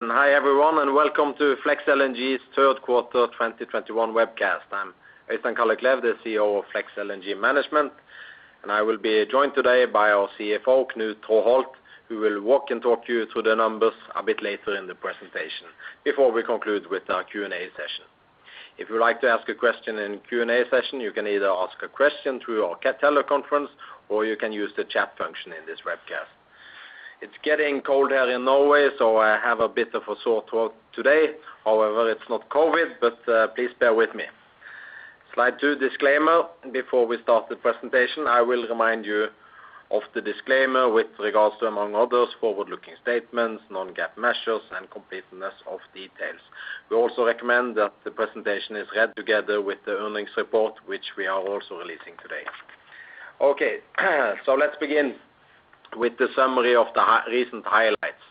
Hi everyone, and welcome to Flex LNG's third quarter 2021 webcast. I'm Øystein Kalleklev, the CEO of Flex LNG Management, and I will be joined today by our CFO, Q3-2021, who will walk and talk you through the numbers a bit later in the presentation, before we conclude with our Q&A session. If you'd like to ask a question in Q&A session, you can either ask a question through our teleconference, or you can use the chat function in this webcast. It's getting cold here in Norway, so I have a bit of a sore throat today. However, it's not COVID, but please bear with me. Slide 2, disclaimer. Before we start the presentation, I will remind you of the disclaimer with regards to, among others, forward-looking statements, non-GAAP measures, and completeness of details. We also recommend that the presentation is read together with the earnings report, which we are also releasing today. Okay, so let's begin with the summary of the recent highlights.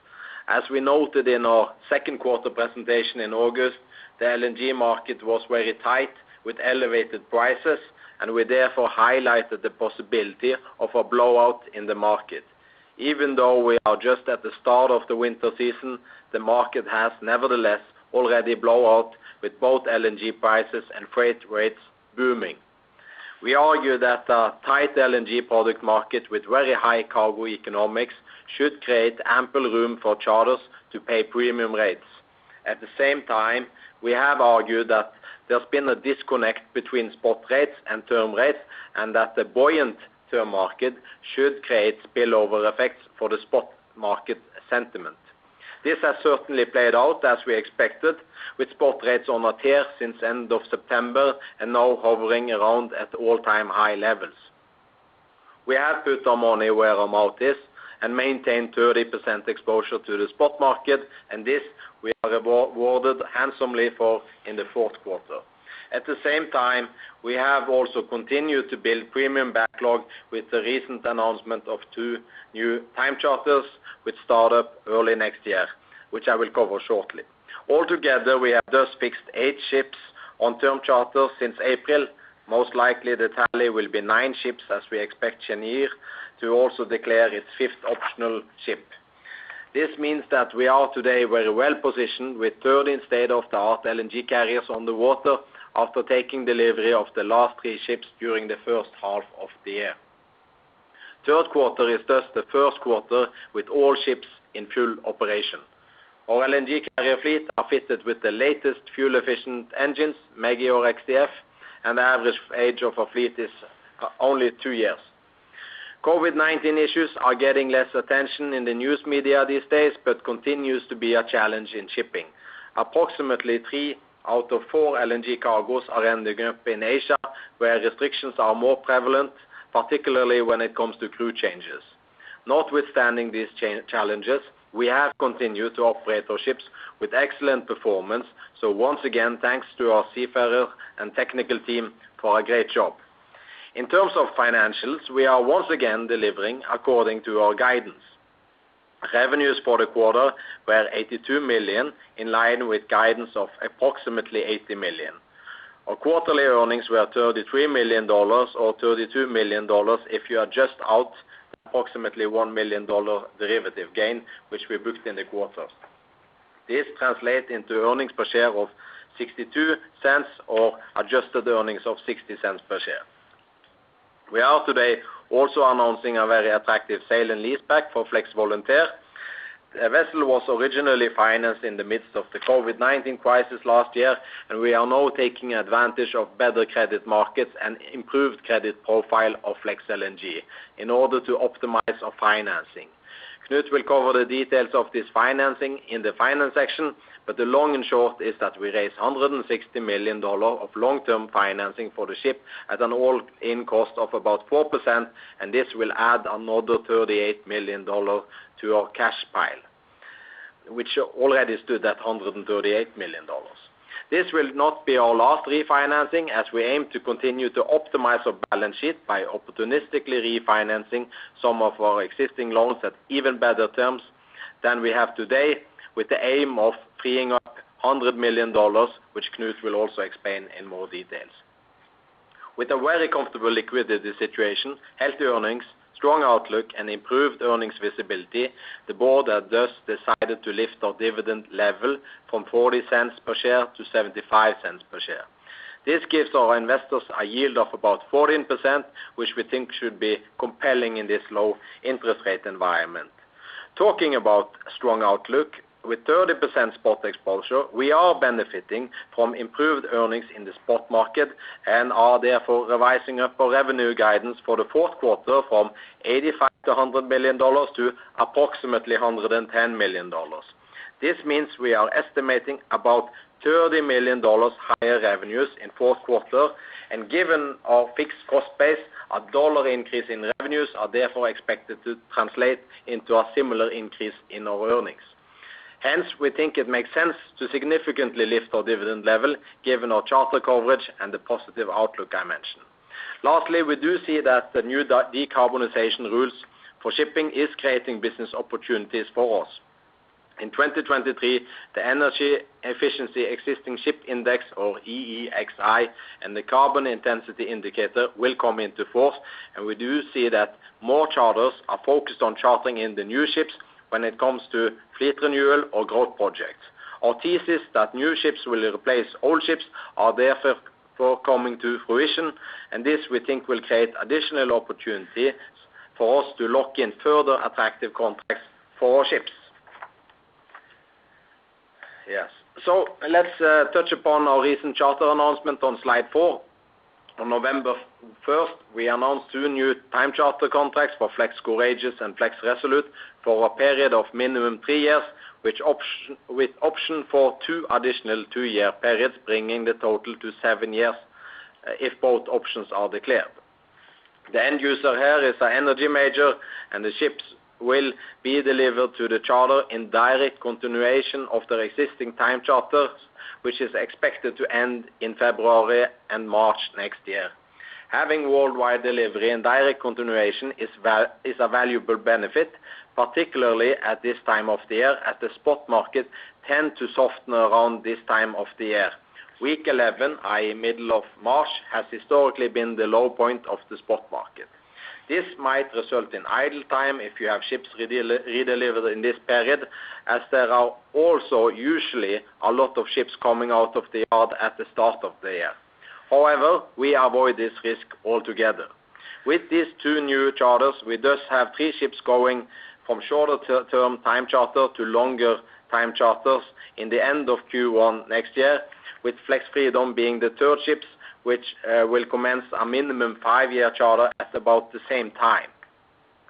As we noted in our second quarter presentation in August, the LNG market was very tight with elevated prices, and we therefore highlighted the possibility of a blowout in the market. Even though we are just at the start of the winter season, the market has nevertheless already blown out with both LNG prices and freight rates booming. We argue that a tight LNG product market with very high cargo economics should create ample room for charters to pay premium rates. At the same time, we have argued that there's been a disconnect between spot rates and term rates, and that the buoyant term market should create spillover effects for the spot market sentiment. This has certainly played out as we expected, with spot rates on a tear since end of September and now hovering around at all-time high levels. We have put our money where our mouth is and maintained 30% exposure to the spot market, and this we are rewarded handsomely for in the fourth quarter. At the same time, we have also continued to build premium backlog with the recent announcement of 2 new time charters, which start up early next year, which I will cover shortly. Altogether, we have thus fixed 8 ships on term charters since April. Most likely the tally will be 9 ships, as we expect Cheniere to also declare its 5th optional ship. This means that we are today very well positioned with 13 state-of-the-art LNG carriers on the water after taking delivery of the last 3 ships during the first half of the year. Third quarter is thus the first quarter with all ships in full operation. Our LNG carrier fleet are fitted with the latest fuel-efficient engines, MEGI or XDF, and the average age of our fleet is only 2 years. COVID-19 issues are getting less attention in the news media these days, but continues to be a challenge in shipping. Approximately 3 out of 4 LNG cargoes are ending up in Asia, where restrictions are more prevalent, particularly when it comes to crew changes. Notwithstanding these challenges, we have continued to operate our ships with excellent performance, so once again, thanks to our seafarer and technical team for a great job. In terms of financials, we are once again delivering according to our guidance. Revenues for the quarter were $82 million, in line with guidance of approximately $80 million. Our quarterly earnings were $33 million or $32 million if you adjust out the approximately $1 million derivative gain, which we booked in the quarter. This translates into earnings per share of 62 cents or adjusted earnings of 60 cents per share. We are today also announcing a very attractive sale and leaseback for Flex Volunteer. The vessel was originally financed in the midst of the COVID-19 crisis last year, and we are now taking advantage of better credit markets and improved credit profile of Flex LNG in order to optimize our financing. Knut will cover the details of this financing in the finance section, but the long and short is that we raised $160 million of long-term financing for the ship at an all-in cost of about 4%, and this will add another $38 million to our cash pile, which already stood at $138 million. This will not be our last refinancing, as we aim to continue to optimize our balance sheet by opportunistically refinancing some of our existing loans at even better terms than we have today, with the aim of freeing up $100 million, which Knut will also explain in more details. With a very comfortable liquidity situation, healthy earnings, strong outlook and improved earnings visibility, the board has thus decided to lift our dividend level from 40 cents per share to 75 cents per share. This gives our investors a yield of about 14%, which we think should be compelling in this low interest rate environment. Talking about strong outlook, with 30% spot exposure, we are benefiting from improved earnings in the spot market and are therefore revising up our revenue guidance for the fourth quarter from $85 to $100 million to approximately $110 million. This means we are estimating about $30 million higher revenues in fourth quarter, and given our fixed cost base, a dollar increase in revenues are therefore expected to translate into a similar increase in our earnings. Hence, we think it makes sense to significantly lift our dividend level given our charter coverage and the positive outlook I mentioned. Lastly, we do see that the new decarbonization rules for shipping is creating business opportunities for us. In 2023, the Energy Efficiency Existing Ship Index, or EEXI, and the Carbon Intensity Indicator will come into force, and we do see that more charters are focused on chartering in the new ships when it comes to fleet renewal or growth projects. Our thesis that new ships will replace old ships are therefore coming to fruition, and this we think will create additional opportunities for us to lock in further attractive contracts for our ships. Yes. So let's touch upon our recent charter announcement on slide 4. On November 1st, we announced 2 new time charter contracts for Flex Courageous and Flex Resolute for a period of minimum 3 years, with option for 2 additional 2-year periods, bringing the total to 7 years if both options are declared. The end user here is an energy major, and the ships will be delivered to the charter in direct continuation of their existing time charters, which is expected to end in February and March next year. Having worldwide delivery and direct continuation is a valuable benefit, particularly at this time of the year, as the spot market tend to soften around this time of the year. Week 11, i.e. middle of March, has historically been the low point of the spot market. This might result in idle time if you have ships redelivered in this period, as there are also usually a lot of ships coming out of the yard at the start of the year. However, we avoid this risk altogether. With these 2 new charters, we thus have 3 ships going from shorter term time charter to longer time charters in the end of Q1 next year, with Flex Freedom being the 3rd ship, which will commence a minimum 5-year charter at about the same time.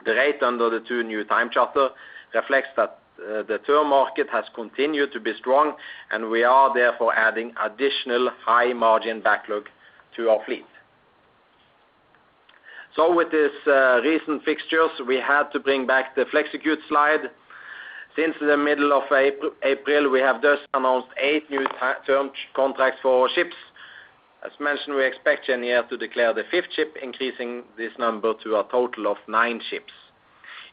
The rate under the 2 new time charter reflects that the term market has continued to be strong, and we are therefore adding additional high margin backlog to our fleet. So with this recent fixtures, we had to bring back the Flexecute slide. Since the middle of April, we have thus announced 8 new term contracts for our ships. As mentioned, we expect Cheniere to declare the 5th ship, increasing this number to a total of 9 ships.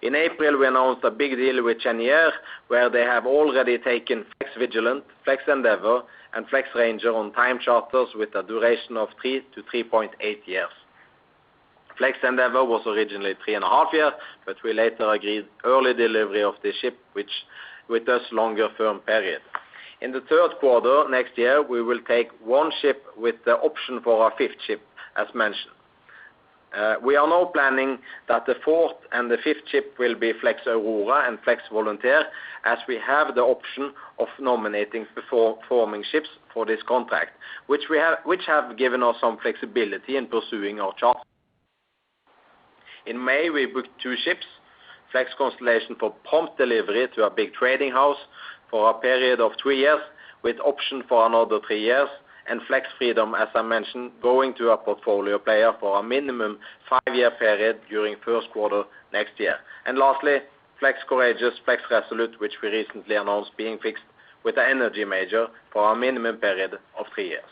In April, we announced a big deal with Cheniere, where they have already taken Flex Vigilant, Flex Endeavor, and Flex Ranger on time charters with a duration of 3 to 3.8 years. Flex Endeavor was originally 3.5 years, but we later agreed early delivery of the ship, with thus longer firm period. In the 3rd quarter next year, we will take 1 ship with the option for a 5th ship, as mentioned. We are now planning that the 4th and the 5th ship will be Flex Aurora and Flex Volunteer, as we have the option of nominating performing ships for this contract, which have given us some flexibility in pursuing our charter. In May, we booked 2 ships, Flex Constellation for prompt delivery to a big trading house for a period of 3 years, with option for another 3 years, and Flex Freedom, as I mentioned, going to a portfolio player for a minimum 5-year period during 1st quarter next year. And lastly, Flex Courageous, Flex Resolute, which we recently announced being fixed with an energy major for a minimum period of 3 years.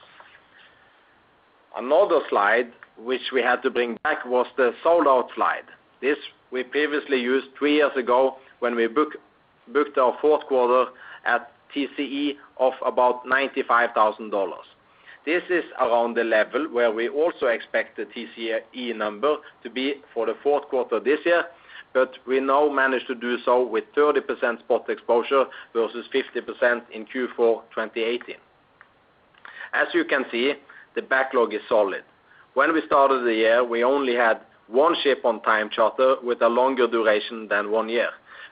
Another slide which we had to bring back was the sold out slide. This we previously used 3 years ago when we booked our 4th quarter at TCE of about $95,000. This is around the level where we also expect the TCE number to be for the fourth quarter this year, but we now managed to do so with 30% spot exposure versus 50% in Q4 2018. As you can see, the backlog is solid. When we started the year, we only had one ship on time charter with a longer duration than 1 year.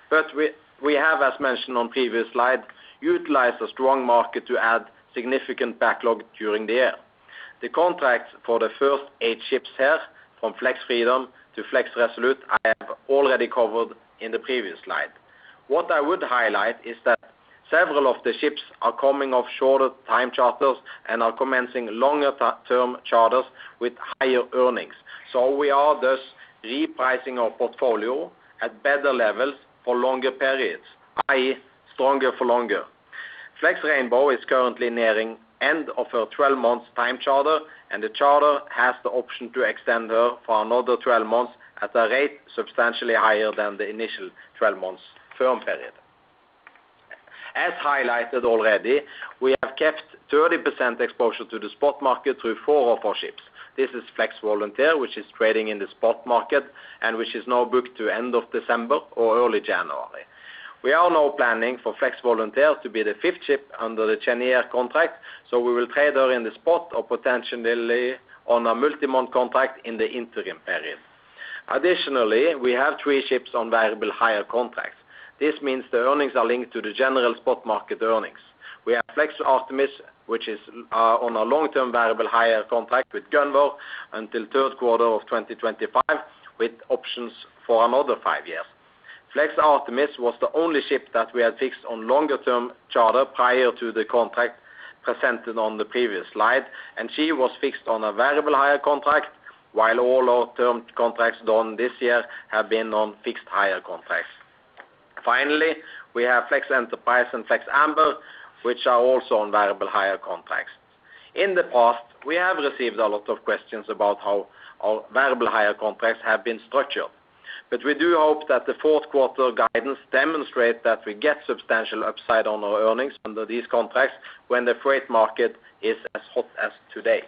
But we have, as mentioned on previous slide, utilized a strong market to add significant backlog during the year. The contracts for the first 8 ships here, from Flex Freedom to Flex Resolute, I have already covered in the previous slide. What I would highlight is that several of the ships are coming off shorter time charters and are commencing longer term charters with higher earnings. So we are thus repricing our portfolio at better levels for longer periods, i.e. stronger for longer. Flex Rainbow is currently nearing end of her 12 months time charter, and the charter has the option to extend her for another 12 months at a rate substantially higher than the initial 12 months firm period. As highlighted already, we have kept 30% exposure to the spot market through 4 of our ships. This is Flex Volunteer, which is trading in the spot market and which is now booked to end of December or early January. We are now planning for Flex Volunteer to be the 5th ship under the Cheniere contract, so we will trade her in the spot or potentially on a multi-month contract in the interim period. Additionally, we have 3 ships on variable hire contracts. This means the earnings are linked to the general spot market earnings. We have Flex Artemis, which is on a long-term variable hire contract with Gunvor until third quarter of 2025 with options for another 5 years. Flex Artemis was the only ship that we had fixed on longer-term charter prior to the contract presented on the previous slide, and she was fixed on a variable hire contract, while all our term contracts done this year have been on fixed hire contracts. Finally, we have Flex Enterprise and Flex Amber, which are also on variable hire contracts. In the past, we have received a lot of questions about how our variable hire contracts have been structured. But we do hope that the fourth quarter guidance demonstrates that we get substantial upside on our earnings under these contracts when the freight market is as hot as today.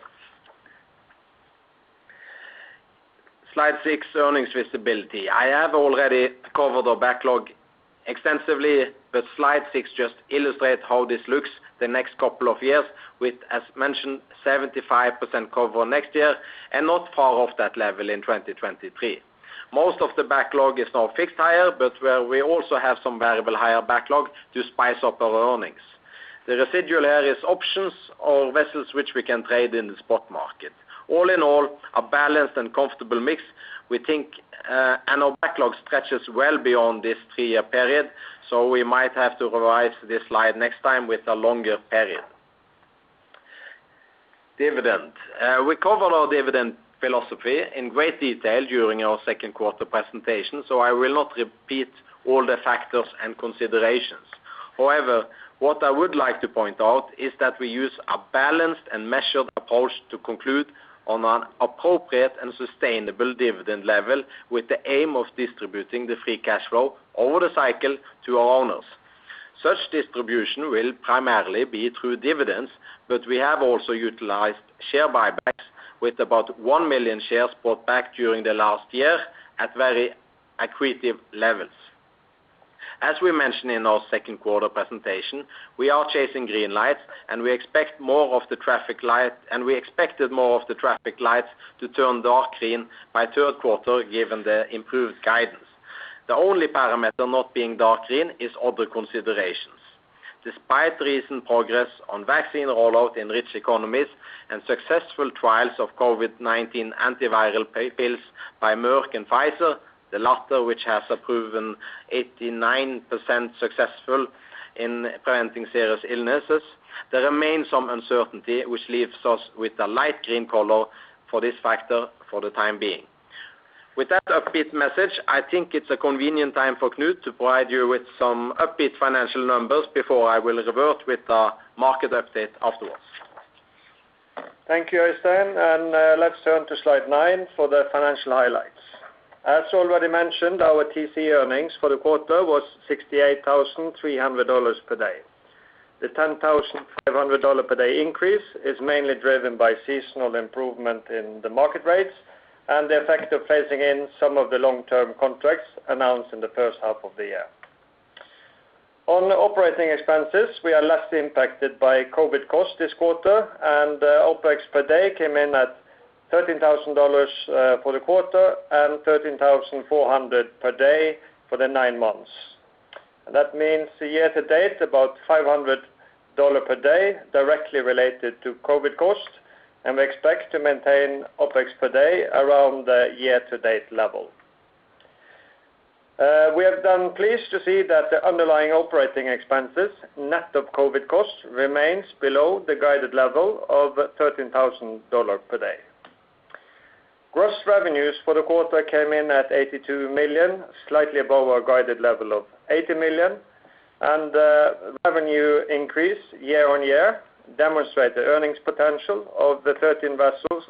Slide 6, earnings visibility. I have already covered our backlog extensively, but slide 6 just illustrates how this looks the next couple of years with, as mentioned, 75% cover next year and not far off that level in 2023. Most of the backlog is now fixed hire, but where we also have some variable hire backlog to spice up our earnings. The residual here is options or vessels which we can trade in the spot market. All in all, a balanced and comfortable mix, we think, and our backlog stretches well beyond this 3-year period, so we might have to revise this slide next time with a longer period. Dividend. We covered our dividend philosophy in great detail during our second quarter presentation, so I will not repeat all the factors and considerations. However, what I would like to point out is that we use a balanced and measured approach to conclude on an appropriate and sustainable dividend level with the aim of distributing the free cash flow over the cycle to our owners. Such distribution will primarily be through dividends, but we have also utilized share buybacks with about 1 million shares bought back during the last year at very accretive levels. As we mentioned in our second quarter presentation, we are chasing green lights, and we expected more of the traffic lights to turn dark green by third quarter given the improved guidance. The only parameter not being dark green is other considerations. Despite recent progress on vaccine rollout in rich economies and successful trials of COVID-19 antiviral pills by Merck and Pfizer, the latter which has a proven 89% successful in preventing serious illnesses, there remains some uncertainty which leaves us with a light green color for this factor for the time being. With that upbeat message, I think it's a convenient time for Knut to provide you with some upbeat financial numbers before I will revert with a market update afterwards. Thank you, Øystein, and let's turn to slide 9 for the financial highlights. As already mentioned, our TC earnings for the quarter was $68,300 per day. The $10,500 per day increase is mainly driven by seasonal improvement in the market rates and the effect of phasing in some of the long-term contracts announced in the first half of the year. On operating expenses, we are less impacted by COVID costs this quarter, and OPEX per day came in at $13,000 for the quarter and $13,400 per day for the 9 months. And that means year to date about $500 per day directly related to COVID costs, and we expect to maintain OPEX per day around the year to date level. We have been pleased to see that the underlying operating expenses, net of COVID costs, remains below the guided level of $13,000 per day. Gross revenues for the quarter came in at $82 million, slightly above our guided level of $80 million, and revenue increase year on year demonstrate the earnings potential of the 13 vessels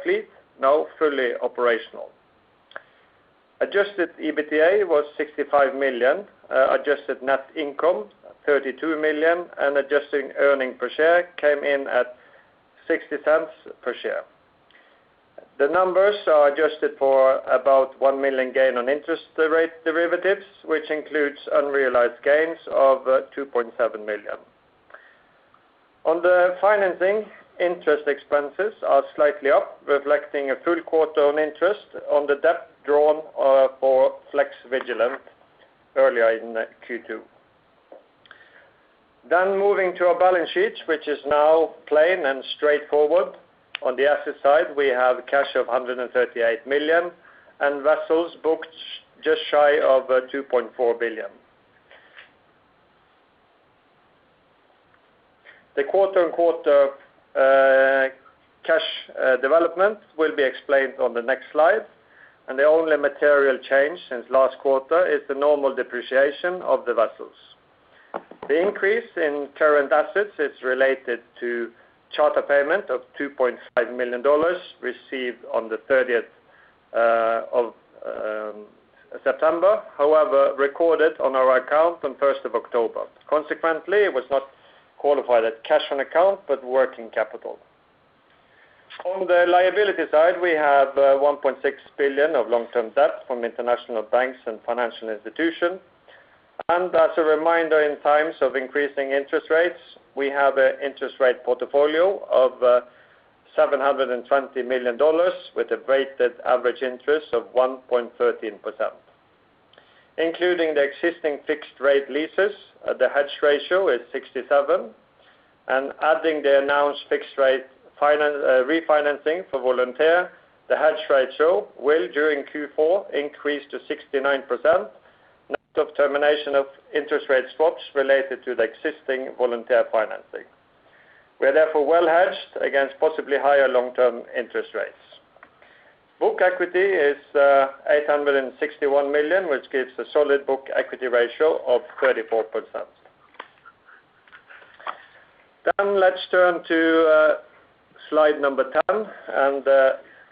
fleet, now fully operational. Adjusted EBITDA was $65 million, adjusted net income $32 million, and adjusted earnings per share came in at 60 cents per share. The numbers are adjusted for about $1 million gain on interest rate derivatives, which includes unrealized gains of $2.7 million. On the financing, interest expenses are slightly up, reflecting a full quarter on interest on the debt drawn for Flex Vigilant earlier in Q2. Then moving to our balance sheet, which is now plain and straightforward. On the asset side, we have cash of $138 million and vessels booked just shy of $2.4 billion. The quarter-on-quarter cash development will be explained on the next slide, and the only material change since last quarter is the normal depreciation of the vessels. The increase in current assets is related to charter payment of $2.5 million received on the 30th of September, however, recorded on our account on 1st of October. Consequently, it was not qualified as cash on account, but working capital. On the liability side, we have $1.6 billion of long-term debt from international banks and financial institutions. And as a reminder, in times of increasing interest rates, we have an interest rate portfolio of $720 million with a weighted average interest of 1.13%. Including the existing fixed rate leases, the hedge ratio is 67, and adding the announced fixed rate refinancing for Volunteer, the hedge ratio will during Q4 increase to 69%, net of termination of interest rate swaps related to the existing Volunteer financing. We are therefore well hedged against possibly higher long-term interest rates. Book equity is $861 million, which gives a solid book equity ratio of 34%. Then let's turn to slide number 10 and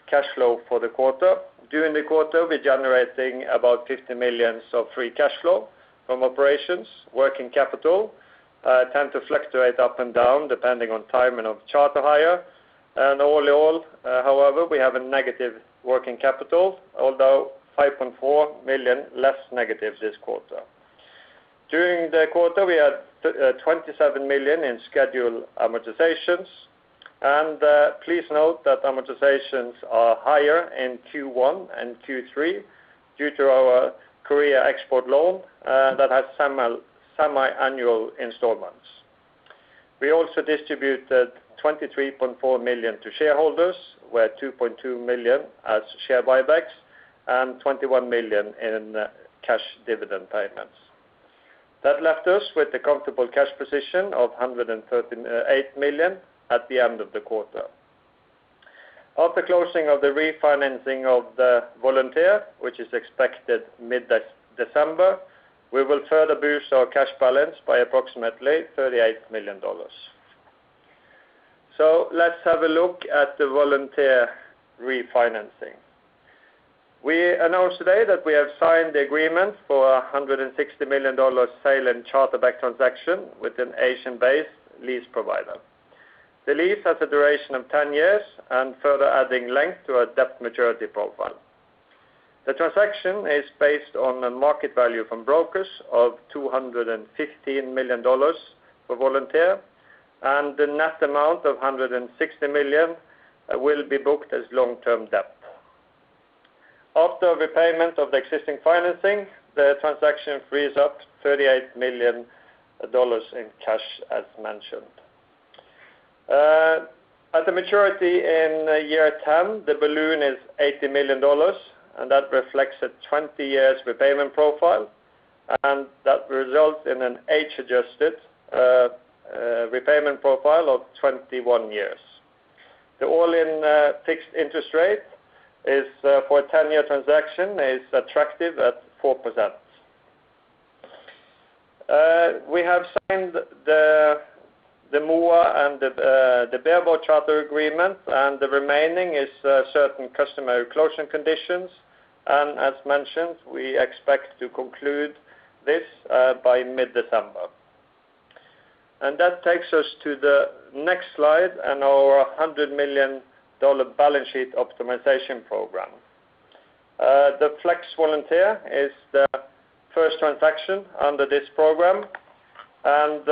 cash flow for the quarter. During the quarter, we're generating about $50 million of free cash flow from operations. Working capital tend to fluctuate up and down depending on timing of charter hire. And all in all, however, we have a negative working capital, although $5.4 million less negative this quarter. During the quarter, we had $27 million in scheduled amortizations. And please note that amortizations are higher in Q1 and Q3 due to our Korea export loan that has semi-annual installments. We also distributed $23.4 million to shareholders, where $2.2 million as share buybacks and $21 million in cash dividend payments. That left us with a comfortable cash position of $138 million at the end of the quarter. After closing of the refinancing of the Volunteer, which is expected mid-December, we will further boost our cash balance by approximately $38 million. So let's have a look at the Volunteer refinancing. We announced today that we have signed the agreement for a $160 million sale and charterback transaction with an Asian-based lease provider. The lease has a duration of 10 years and further adding length to our debt maturity profile. The transaction is based on a market value from brokers of $215 million for Volunteer, and the net amount of $160 million will be booked as long-term debt. After repayment of the existing financing, the transaction frees up $38 million in cash as mentioned. At the maturity in year 10, the balloon is $80 million, and that reflects a 20 years repayment profile, and that results in an age-adjusted repayment profile of 21 years. The all-in fixed interest rate is for a 10-year transaction is attractive at 4%. We have signed the MOA and the bareboat charter agreement, and the remaining is certain customary closing conditions. And as mentioned, we expect to conclude this by mid-December. And that takes us to the next slide and our $100 million balance sheet optimization program. The Flex Volunteer is the first transaction under this program, and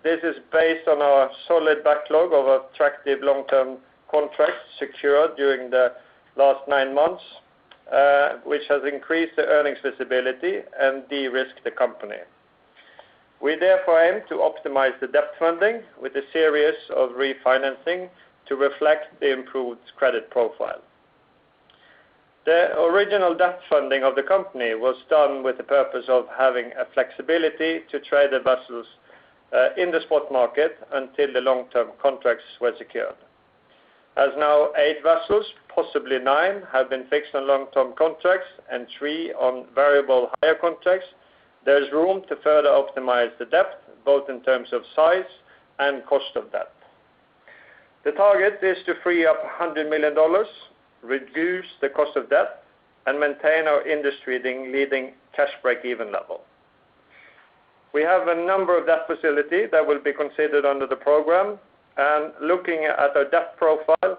this is based on our solid backlog of attractive long-term contracts secured during the last 9 months, which has increased the earnings visibility and de-risked the company. We therefore aim to optimize the debt funding with a series of refinancing to reflect the improved credit profile. The original debt funding of the company was done with the purpose of having a flexibility to trade the vessels in the spot market until the long-term contracts were secured. As now 8 vessels, possibly 9, have been fixed on long-term contracts and 3 on variable hire contracts, there is room to further optimize the debt, both in terms of size and cost of debt. The target is to free up $100 million, reduce the cost of debt, and maintain our industry-leading cash break-even level. We have a number of debt facilities that will be considered under the program, and looking at our debt profile,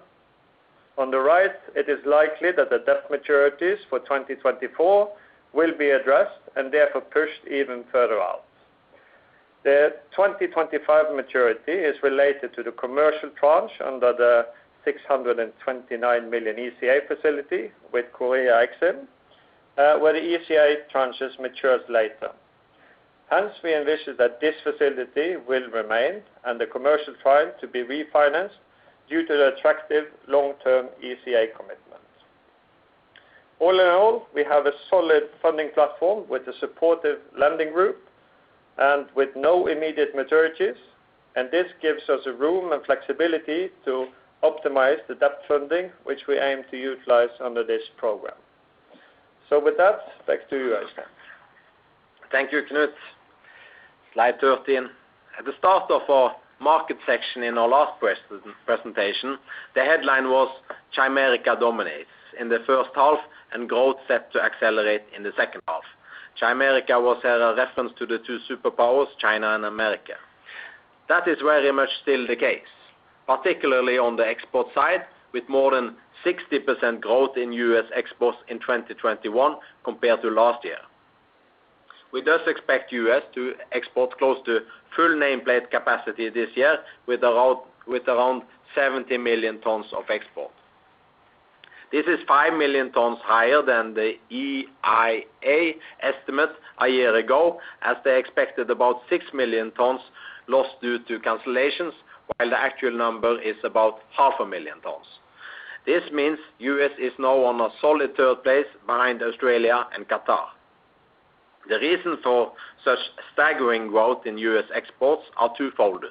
on the right, it is likely that the debt maturities for 2024 will be addressed and therefore pushed even further out. The 2025 maturity is related to the commercial tranche under the $629 million ECA facility with Korea Exim, where the ECA tranches matures later. Hence, we envision that this facility will remain and the commercial tranche to be refinanced due to the attractive long-term ECA commitment. All in all, we have a solid funding platform with a supportive lending group and with no immediate maturities, and this gives us a room and flexibility to optimize the debt funding, which we aim to utilize under this program. So with that, back to you, Øystein. Thank you, Knut. Slide 13. At the start of our market section in our last presentation, the headline was Chimerica dominates in the first half and growth set to accelerate in the second half. Chimerica was a reference to the 2 superpowers, China and America. That is very much still the case, particularly on the export side, with more than 60% growth in U.S. exports in 2021 compared to last year. We thus expect U.S. to export close to full nameplate capacity this year with around 70 million tons of export. This is 5 million tons higher than the EIA estimate a year ago, as they expected about 6 million tons lost due to cancellations, while the actual number is about 500,000 tons. This means U.S. is now on a solid 3rd place behind Australia and Qatar. The reason for such staggering growth in U.S. exports are twofold.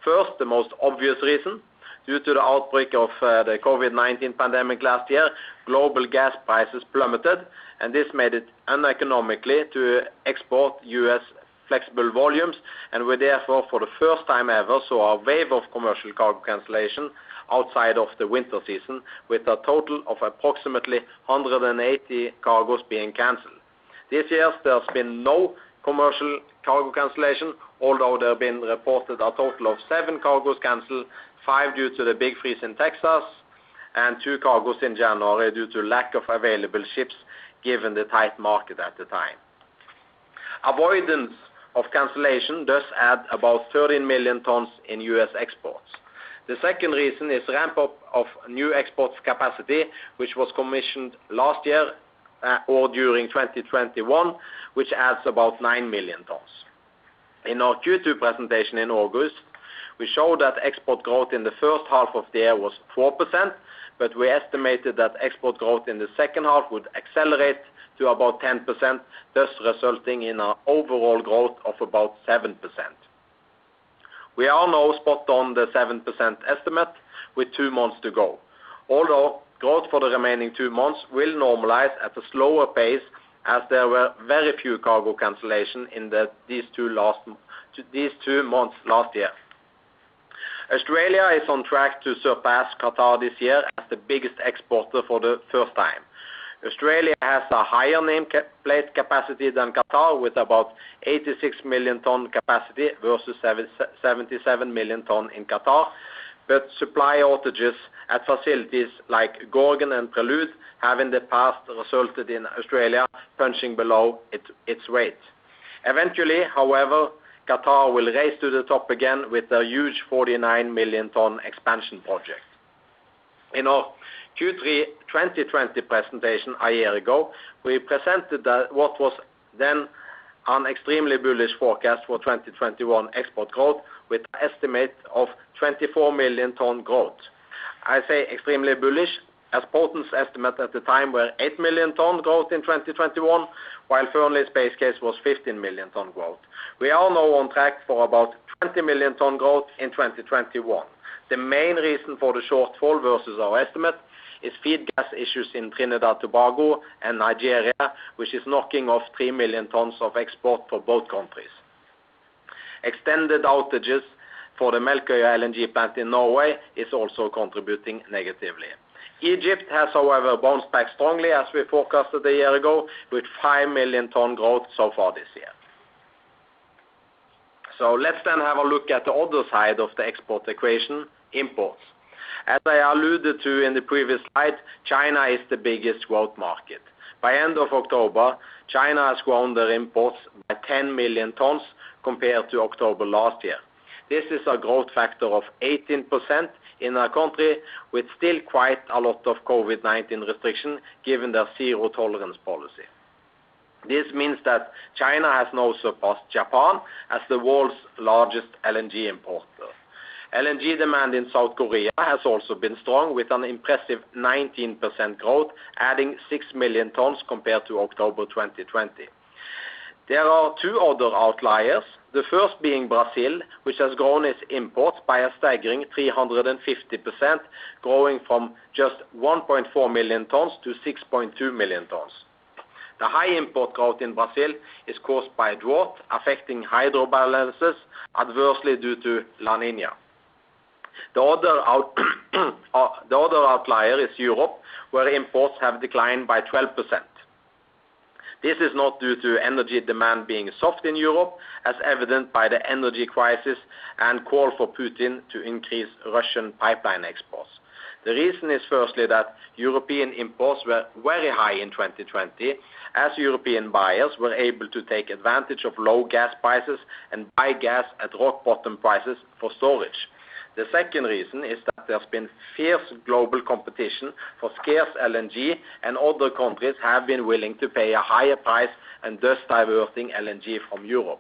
First, the most obvious reason, due to the outbreak of the COVID-19 pandemic last year, global gas prices plummeted, and this made it uneconomically to export U.S. flexible volumes, and we therefore, for the first time ever, saw a wave of commercial cargo cancellation outside of the winter season, with a total of approximately 180 cargoes being cancelled. This year, there's been no commercial cargo cancellation, although there have been reported a total of 7 cargoes cancelled, 5 due to the big freeze in Texas, and 2 cargoes in January due to lack of available ships given the tight market at the time. Avoidance of cancellation does add about 13 million tons in U.S. exports. The second reason is ramp up of new exports capacity, which was commissioned last year or during 2021, which adds about 9 million tons. In our Q2 presentation in August, we showed that export growth in the first half of the year was 4%, but we estimated that export growth in the second half would accelerate to about 10%, thus resulting in an overall growth of about 7%. We are now spot on the 7% estimate with 2 months to go. Although growth for the remaining 2 months will normalize at a slower pace as there were very few cargo cancellation in these 2 months last year. Australia is on track to surpass Qatar this year as the biggest exporter for the first time. Australia has a higher nameplate capacity than Qatar with about 86 million ton capacity versus 77 million ton in Qatar, but supply outages at facilities like Gorgon and Prelude have in the past resulted in Australia punching below its weight. Eventually, however, Qatar will race to the top again with a huge 49 million ton expansion project. In our Q3 2020 presentation a year ago, we presented what was then an extremely bullish forecast for 2021 export growth with an estimate of 24 million ton growth. I say extremely bullish, as Poten's estimate at the time were 8 million ton growth in 2021, while Fearnley's base case was 15 million ton growth. We are now on track for about 20 million ton growth in 2021. The main reason for the shortfall versus our estimate is feed gas issues in Trinidad, Tobago and Nigeria, which is knocking off 3 million tons of export for both countries. Extended outages for the Melkøya LNG plant in Norway is also contributing negatively. Egypt has, however, bounced back strongly as we forecasted a year ago with 5 million ton growth so far this year. So let's then have a look at the other side of the export equation, imports. As I alluded to in the previous slide, China is the biggest growth market. By end of October, China has grown their imports by 10 million tons compared to October last year. This is a growth factor of 18% in a country with still quite a lot of COVID-19 restriction given their zero tolerance policy. This means that China has now surpassed Japan as the world's largest LNG importer. LNG demand in South Korea has also been strong with an impressive 19% growth, adding 6 million tons compared to October 2020. There are 2 other outliers, the first being Brazil, which has grown its imports by a staggering 350%, growing from just 1.4 million tons to 6.2 million tons. The high import growth in Brazil is caused by drought affecting hydro balances adversely due to La Niña. The other outlier is Europe, where imports have declined by 12%. This is not due to energy demand being soft in Europe, as evident by the energy crisis and call for Putin to increase Russian pipeline exports. The reason is firstly that European imports were very high in 2020, as European buyers were able to take advantage of low gas prices and buy gas at rock bottom prices for storage. The second reason is that there's been fierce global competition for scarce LNG, and other countries have been willing to pay a higher price and thus diverting LNG from Europe.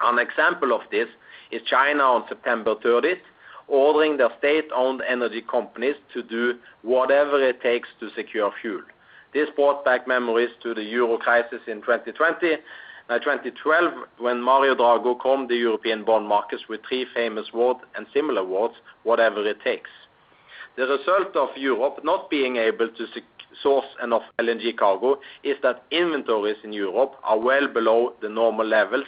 An example of this is China on September 30th, ordering their state-owned energy companies to do whatever it takes to secure fuel. This brought back memories to the Euro crisis in 2012, when Mario Draghi calmed the European bond markets with 3 famous words and similar words, whatever it takes. The result of Europe not being able to source enough LNG cargo is that inventories in Europe are well below the normal levels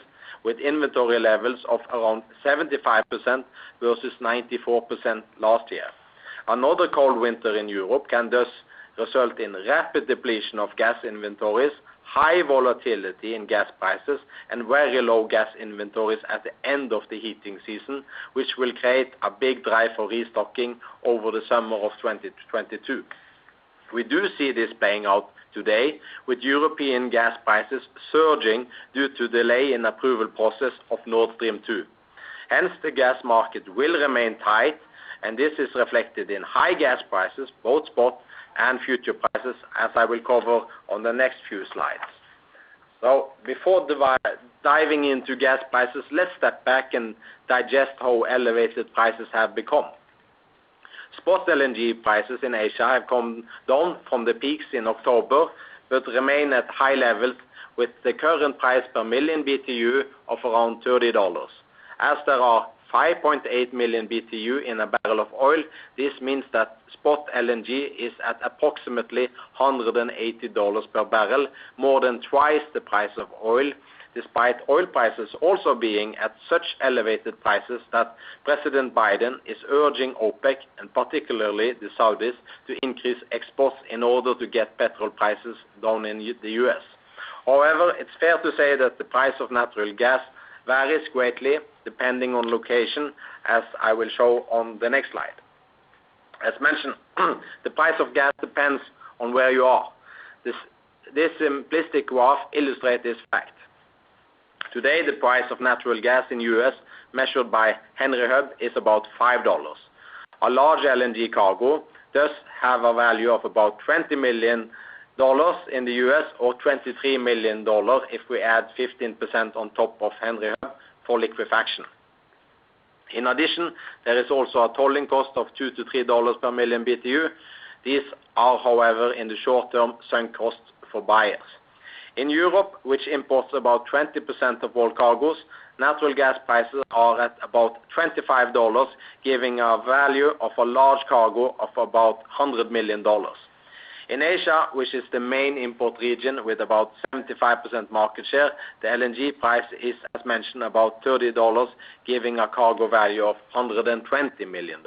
with inventory levels of around 75% versus 94% last year. Another cold winter in Europe can thus result in rapid depletion of gas inventories, high volatility in gas prices, and very low gas inventories at the end of the heating season, which will create a big drive for restocking over the summer of 2022. We do see this playing out today, with European gas prices surging due to delay in approval process of Nord Stream 2. Hence, the gas market will remain tight, and this is reflected in high gas prices, both spot and future prices, as I will cover on the next few slides. So before diving into gas prices, let's step back and digest how elevated prices have become. Spot LNG prices in Asia have come down from the peaks in October, but remain at high levels with the current price per million BTU of around $30. As there are 5.8 million BTU in a barrel of oil, this means that spot LNG is at approximately $180 per barrel, more than twice the price of oil, despite oil prices also being at such elevated prices that President Biden is urging OPEC, and particularly the Saudis, to increase exports in order to get petrol prices down in the US. However, it's fair to say that the price of natural gas varies greatly depending on location, as I will show on the next slide. As mentioned, the price of gas depends on where you are. This simplistic graph illustrates this fact. Today, the price of natural gas in US, measured by Henry Hub, is about $5. A large LNG cargo does have a value of about $20 million in the US, or $23 million if we add 15% on top of Henry Hub for liquefaction. In addition, there is also a tolling cost of $2 to $3 per million BTU. These are, however, in the short term, sunk costs for buyers. In Europe, which imports about 20% of all cargoes, natural gas prices are at about $25, giving a value of a large cargo of about $100 million. In Asia, which is the main import region with about 75% market share, the LNG price is, as mentioned, about $30, giving a cargo value of $120 million.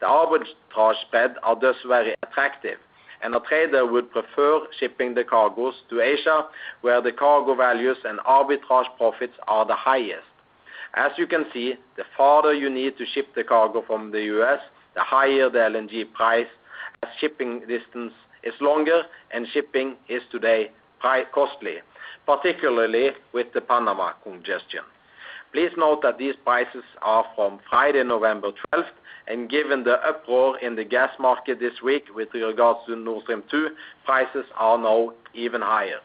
The arbitrage spread are thus very attractive, and a trader would prefer shipping the cargoes to Asia, where the cargo values and arbitrage profits are the highest. As you can see, the farther you need to ship the cargo from the US, the higher the LNG price, as shipping distance is longer and shipping is today costly, particularly with the Panama congestion. Please note that these prices are from Friday, November 12th, and given the uproar in the gas market this week with regards to Nord Stream 2, prices are now even higher.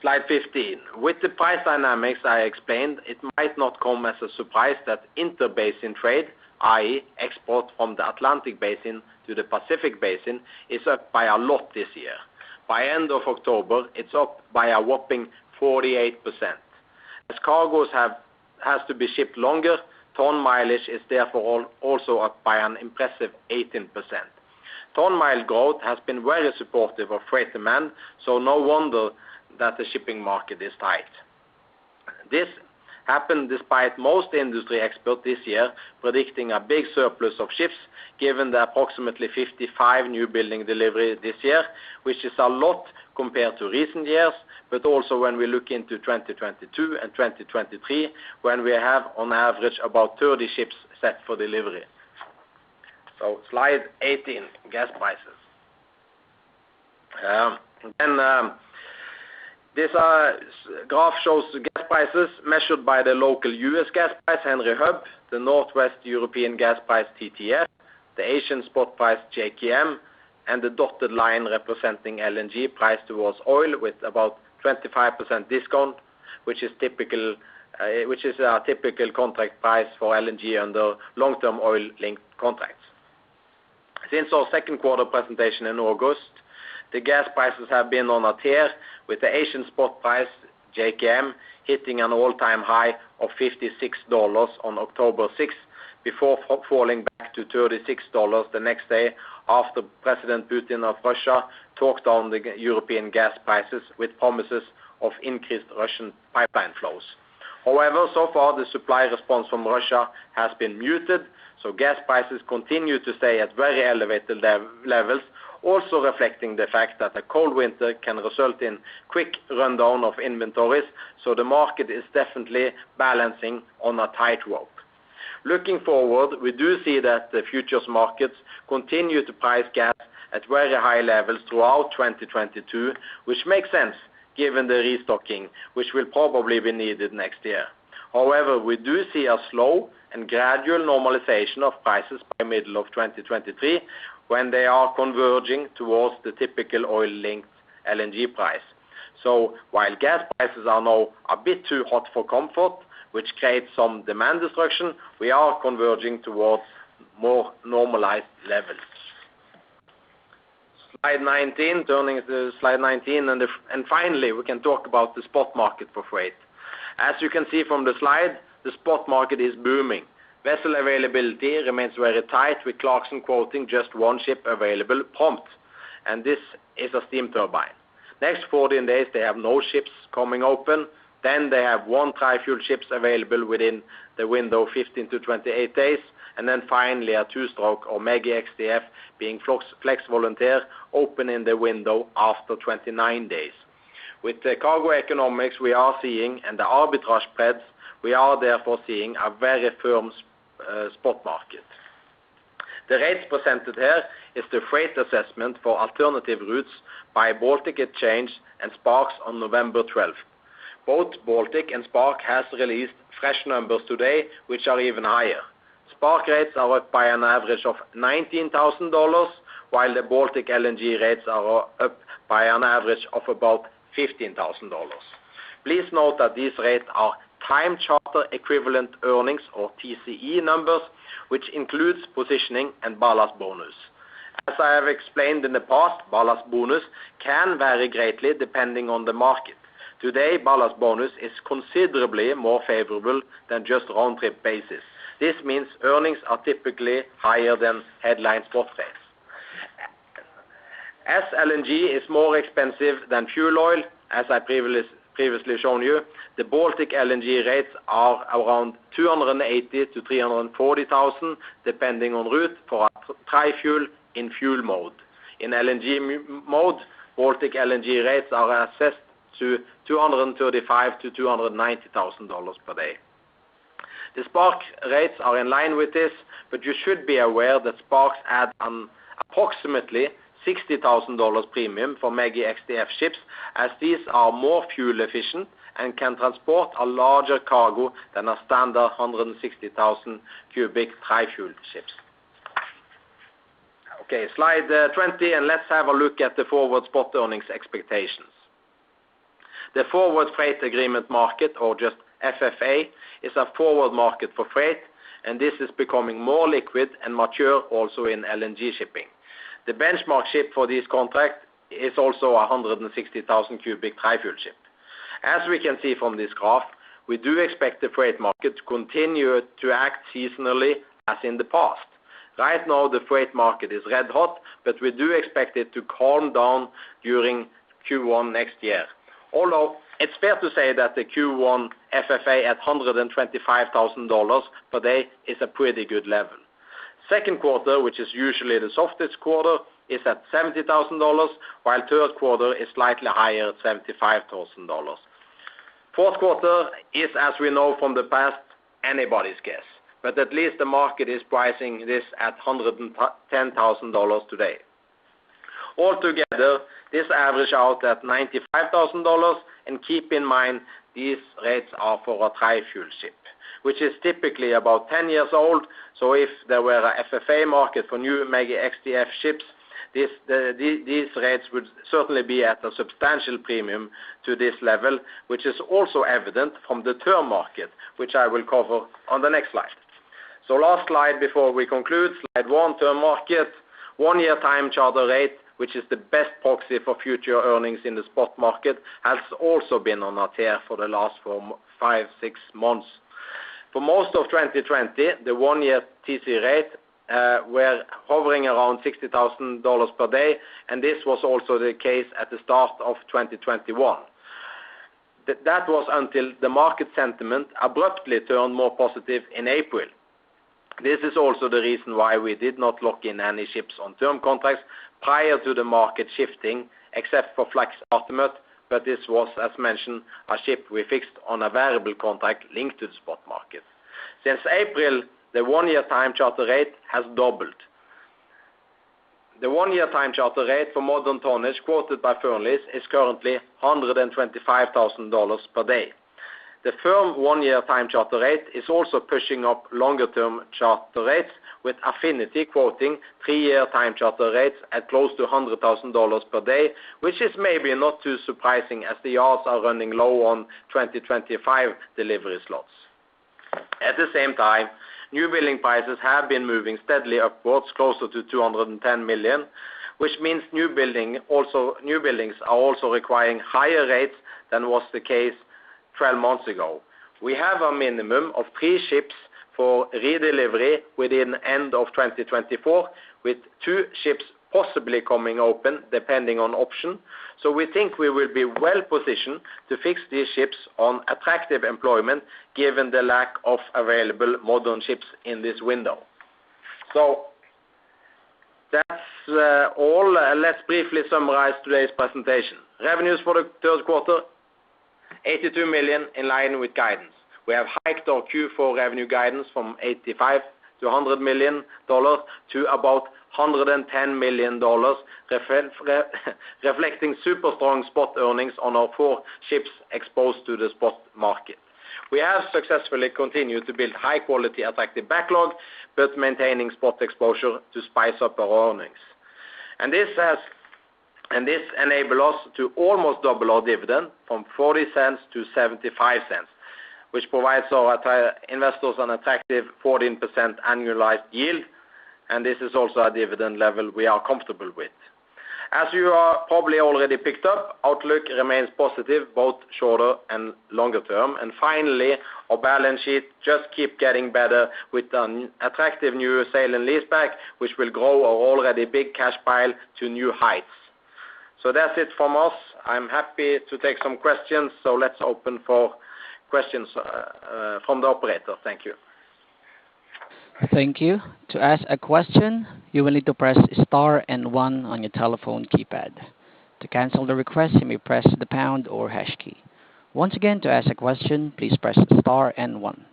Slide 15. With the price dynamics I explained, it might not come as a surprise that interbasin trade, i.e. export from the Atlantic Basin to the Pacific Basin, is up by a lot this year. By end of October, it's up by a whopping 48%. As cargoes has to be shipped longer, ton mileage is therefore also up by an impressive 18%. Ton mile growth has been very supportive of freight demand, so no wonder that the shipping market is tight. This happened despite most industry experts this year predicting a big surplus of ships, given the approximately 55 new building delivery this year, which is a lot compared to recent years, but also when we look into 2022 and 2023, when we have on average about 30 ships set for delivery. So slide 18, gas prices. This graph shows the gas prices measured by the local US gas price, Henry Hub, the Northwest European gas price, TTF, the Asian spot price, JKM, and the dotted line representing LNG price towards oil with about 25% discount, which is a typical contract price for LNG under long-term oil-linked contracts. Since our second quarter presentation in August, the gas prices have been on a tear, with the Asian spot price, JKM, hitting an all-time high of $56 on October 6th, before falling back to $36 the next day after President Putin of Russia talked down the European gas prices with promises of increased Russian pipeline flows. However, so far the supply response from Russia has been muted, so gas prices continue to stay at very elevated levels, also reflecting the fact that a cold winter can result in quick rundown of inventories, so the market is definitely balancing on a tightrope. Looking forward, we do see that the futures markets continue to price gas at very high levels throughout 2022, which makes sense given the restocking, which will probably be needed next year. However, we do see a slow and gradual normalization of prices by middle of 2023 when they are converging towards the typical oil-linked LNG price. So while gas prices are now a bit too hot for comfort, which creates some demand destruction, we are converging towards more normalized levels. Slide 19, turning to slide 19, and finally we can talk about the spot market for freight. As you can see from the slide, the spot market is booming. Vessel availability remains very tight, with Clarkson quoting just one ship available prompt, and this is a steam turbine. Next 14 days they have no ships coming open, then they have one tri-fuel ships available within the window 15 to 28 days, and then finally a two-stroke or Mega XDF being Flex Volunteer open in the window after 29 days. With the cargo economics we are seeing and the arbitrage spreads, we are therefore seeing a very firm spot market. The rates presented here is the freight assessment for alternative routes by Baltic Exchange and Sparks on November 12th. Both Baltic and Spark has released fresh numbers today, which are even higher. Spark rates are up by an average of $19,000, while the Baltic LNG rates are up by an average of about $15,000. Please note that these rates are time charter equivalent earnings or TCE numbers, which includes positioning and ballast bonus. As I have explained in the past, ballast bonus can vary greatly depending on the market. Today, ballast bonus is considerably more favorable than just round-trip basis. This means earnings are typically higher than headline spot rates. As LNG is more expensive than fuel oil, as I previously shown you, the Baltic LNG rates are around 280 to 340,000 depending on route for a tri-fuel in fuel mode. In LNG mode, Baltic LNG rates are assessed to $235 to $290,000 per day. The Spark rates are in line with this, but you should be aware that Sparks add an approximately $60,000 premium for Mega XDF ships, as these are more fuel efficient and can transport a larger cargo than a standard 160,000 cubic tri-fuel ships. Okay, slide 20, and let's have a look at the forward spot earnings expectations. The forward freight agreement market, or just FFA, is a forward market for freight, and this is becoming more liquid and mature also in LNG shipping. The benchmark ship for this contract is also a 160,000 cubic tri-fuel ship. As we can see from this graph, we do expect the freight market to continue to act seasonally as in the past. Right now the freight market is red hot, but we do expect it to calm down during Q1 next year. Although it's fair to say that the Q1 FFA at $125,000 per day is a pretty good level. Second quarter, which is usually the softest quarter, is at $70,000, while third quarter is slightly higher at $75,000. Fourth quarter is, as we know from the past, anybody's guess, but at least the market is pricing this at $110,000 today. Altogether, this average out at $95,000, and keep in mind these rates are for a tri-fuel ship, which is typically about 10 years old, so if there were a FFA market for new Mega XDF ships, these rates would certainly be at a substantial premium to this level, which is also evident from the term market, which I will cover on the next slide. So last slide before we conclude, slide 1, term market, 1 year time charter rate, which is the best proxy for future earnings in the spot market, has also been on a tear for the last 5-6 months. For most of 2020, the 1 year TC rate were hovering around $60,000 per day, and this was also the case at the start of 2021. That was until the market sentiment abruptly turned more positive in April. This is also the reason why we did not lock in any ships on term contracts prior to the market shifting, except for Flex Artemis, but this was, as mentioned, a ship we fixed on a variable contract linked to the spot market. Since April, the one-year time charter rate has doubled. The one-year time charter rate for modern tonnage quoted by Fearnleys is currently $125,000 per day. The firm one-year time charter rate is also pushing up longer-term charter rates, with Affinity quoting 3-year time charter rates at close to $100,000 per day, which is maybe not too surprising as the yards are running low on 2025 delivery slots. At the same time, new building prices have been moving steadily upwards, closer to $210 million, which means new buildings are also requiring higher rates than was the case 12 months ago. We have a minimum of 3 ships for redelivery within end of 2024, with 2 ships possibly coming open depending on option. So we think we will be well positioned to fix these ships on attractive employment given the lack of available modern ships in this window. So that's all. Let's briefly summarize today's presentation. Revenues for the third quarter, $82 million, in line with guidance. We have hiked our Q4 revenue guidance from $85 to $100 million to about $110 million, reflecting super strong spot earnings on our 4 ships exposed to the spot market. We have successfully continued to build high quality attractive backlog, but maintaining spot exposure to spice up our earnings. And this enables us to almost double our dividend from 40 cents to 75 cents, which provides our investors an attractive 14% annualized yield, and this is also a dividend level we are comfortable with. As you are probably already picked up, outlook remains positive, both shorter and longer term. And finally, our balance sheet just keep getting better with an attractive new sale and leaseback, which will grow our already big cash pile to new heights. So that's it from us. I'm happy to take some questions, so let's open for questions from the operator. Thank you. Thank you. To ask a question, you will need to press star and 1 on your telephone keypad. To cancel the request, you may press the pound or hash key. Once again, to ask a question, please press star and 1.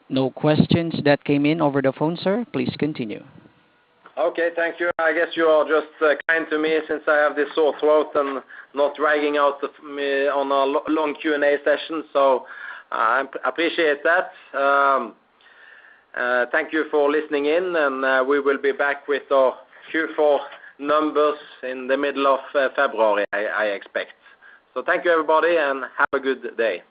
No questions that came in over the phone, sir. Please continue. Okay, thank you. I guess you are just kind to me since I have this sore throat and not dragging out me on a long Q&A session, so I appreciate that. Thank you for listening in, and we will be back with our Q4 numbers in the middle of February, I expect. So thank you, everybody, and have a good day.